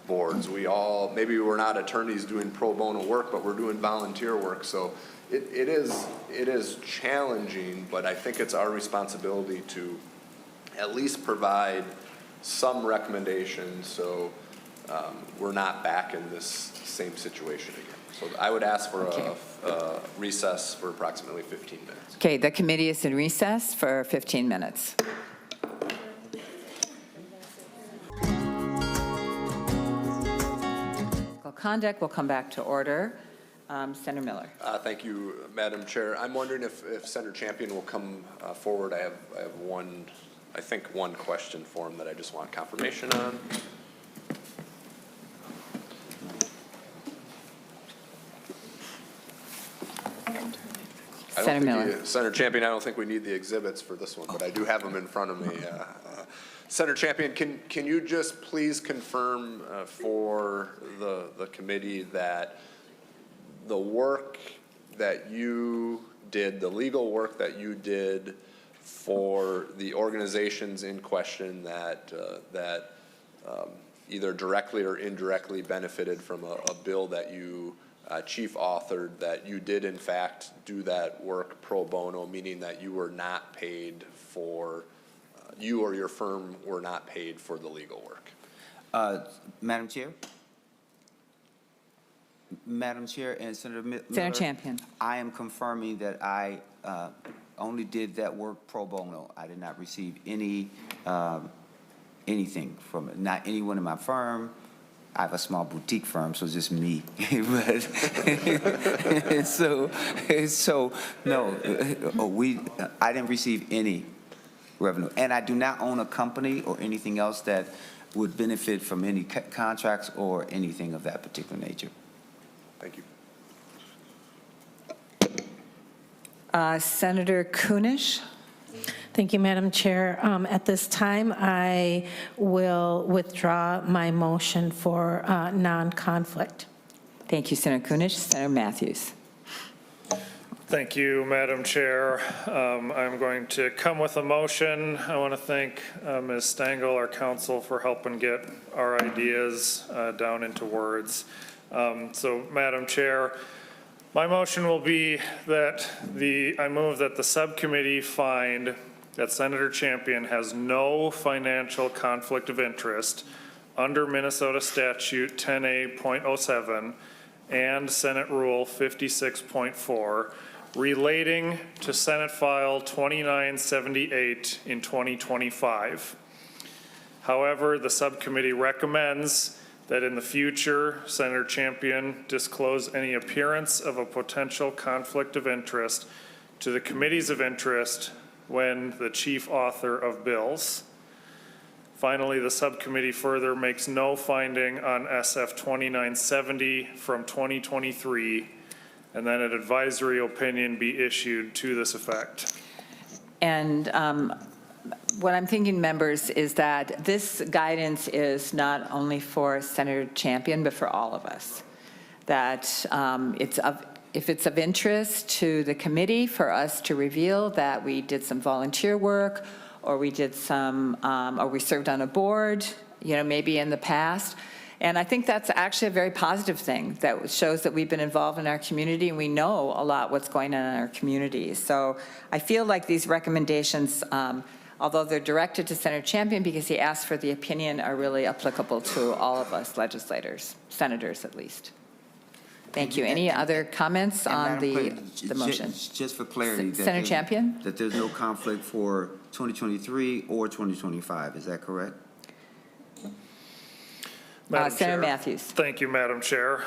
boards. Maybe we're not attorneys doing pro bono work, but we're doing volunteer work. So it is challenging, but I think it's our responsibility to at least provide some recommendations so we're not back in this same situation again. So I would ask for a recess for approximately 15 minutes. Okay, the committee is in recess for 15 minutes. Conduct will come back to order. Senator Miller. Thank you, Madam Chair. I'm wondering if Senator Champion will come forward. I have one, I think, one question for him that I just want confirmation on. Senator Miller. Senator Champion, I don't think we need the exhibits for this one, but I do have them in front of me. Senator Champion, can you just please confirm for the committee that the work that you did, the legal work that you did for the organizations in question that either directly or indirectly benefited from a bill that you chief authored, that you did in fact do that work pro bono, meaning that you were not paid for, you or your firm were not paid for the legal work? Madam Chair? Madam Chair and Senator Miller. Senator Champion. I am confirming that I only did that work pro bono. I did not receive any anything from it. Not anyone in my firm. I have a small boutique firm, so it's just me. But so no, I didn't receive any revenue, and I do not own a company or anything else that would benefit from any contracts or anything of that particular nature. Thank you. Senator Kunish. Thank you, Madam Chair. At this time, I will withdraw my motion for non-conflict. Thank you, Senator Kunish. Senator Matthews. Thank you, Madam Chair. I'm going to come with a motion. I want to thank Ms. Stengel, our counsel, for helping get our ideas down into words. So, Madam Chair, my motion will be that I move that the subcommittee find that Senator Champion has no financial conflict of interest under Minnesota Statute 10A.07 and Senate Rule 56.4 relating to Senate File 2978 in 2025. However, the subcommittee recommends that in the future, Senator Champion disclose any appearance of a potential conflict of interest to the committees of interest when the chief author of bills. Finally, the subcommittee further makes no finding on SF 2970 from 2023, and that an advisory opinion be issued to this effect. And what I'm thinking, members, is that this guidance is not only for Senator Champion, but for all of us. That if it's of interest to the committee for us to reveal that we did some volunteer work, or we did or we served on a board, maybe in the past. And I think that's actually a very positive thing that shows that we've been involved in our community and we know a lot what's going on in our community. So I feel like these recommendations, although they're directed to Senator Champion because he asked for the opinion, are really applicable to all of us legislators, senators at least. Thank you. Any other comments on the motion? Just for clarity. Senator Champion? That there's no conflict for 2023 or 2025, is that correct? Senator Matthews. Thank you, Madam Chair.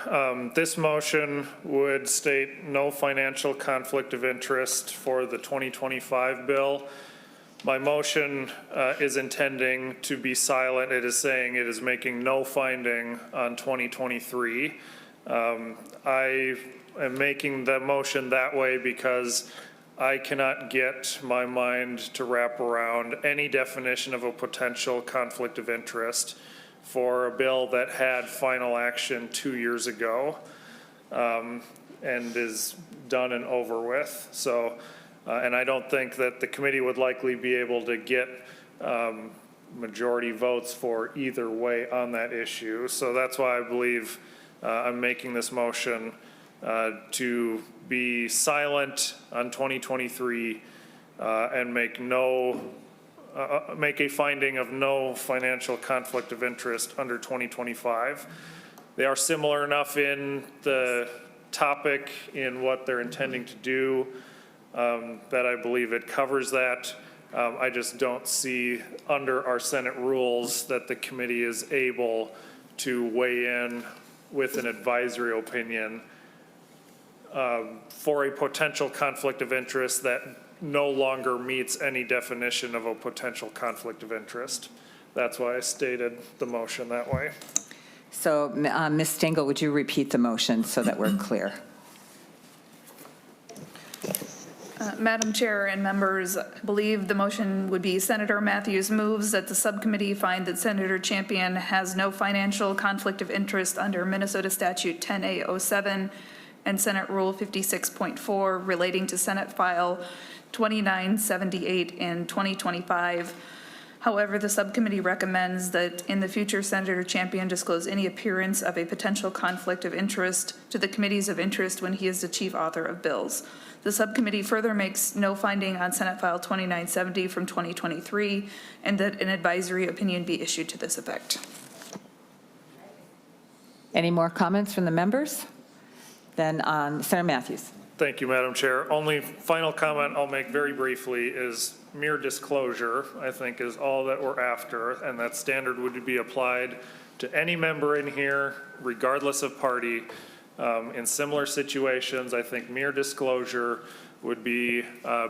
This motion would state no financial conflict of interest for the 2025 bill. My motion is intending to be silent. It is saying it is making no finding on 2023. I am making the motion that way because I cannot get my mind to wrap around any definition of a potential conflict of interest for a bill that had final action 2 years ago and is done and over with. So, and I don't think that the committee would likely be able to get majority votes for either way on that issue. So that's why I believe I'm making this motion to be silent on 2023 and make a finding of no financial conflict of interest under 2025. They are similar enough in the topic in what they're intending to do that I believe it covers that. I just don't see under our Senate rules that the committee is able to weigh in with an advisory opinion for a potential conflict of interest that no longer meets any definition of a potential conflict of interest. That's why I stated the motion that way. So, Ms. Stengel, would you repeat the motion so that we're clear? Madam Chair and members, I believe the motion would be Senator Matthews moves that the subcommittee find that Senator Champion has no financial conflict of interest under Minnesota Statute 10A07 and Senate Rule 56.4 relating to Senate File 2978 in 2025. However, the subcommittee recommends that in the future, Senator Champion disclose any appearance of a potential conflict of interest to the committees of interest when he is the chief author of bills. The subcommittee further makes no finding on Senate File 2970 from 2023, and that an advisory opinion be issued to this effect. Any more comments from the members? Then Senator Matthews. Thank you, Madam Chair. Only final comment I'll make very briefly is mere disclosure, I think, is all that we're after, and that standard would be applied to any member in here, regardless of party. In similar situations, I think mere disclosure would be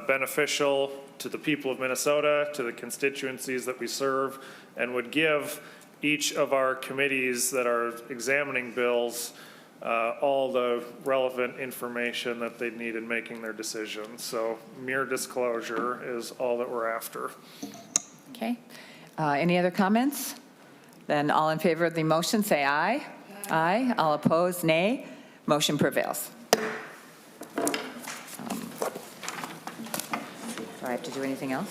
beneficial to the people of Minnesota, to the constituencies that we serve, and would give each of our committees that are examining bills all the relevant information that they need in making their decisions. So mere disclosure is all that we're after. Okay. Any other comments? Then all in favor of the motion, say aye. Aye. All opposed, nay. Motion prevails. Do I have to do anything else?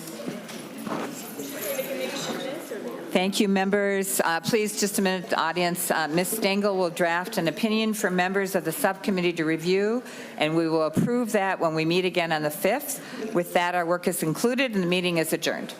Thank you, members. Please, just a minute, audience. Ms. Stengel will draft an opinion for members of the subcommittee to review, and we will approve that when we meet again on the 5th. With that, our work is concluded and the meeting is adjourned.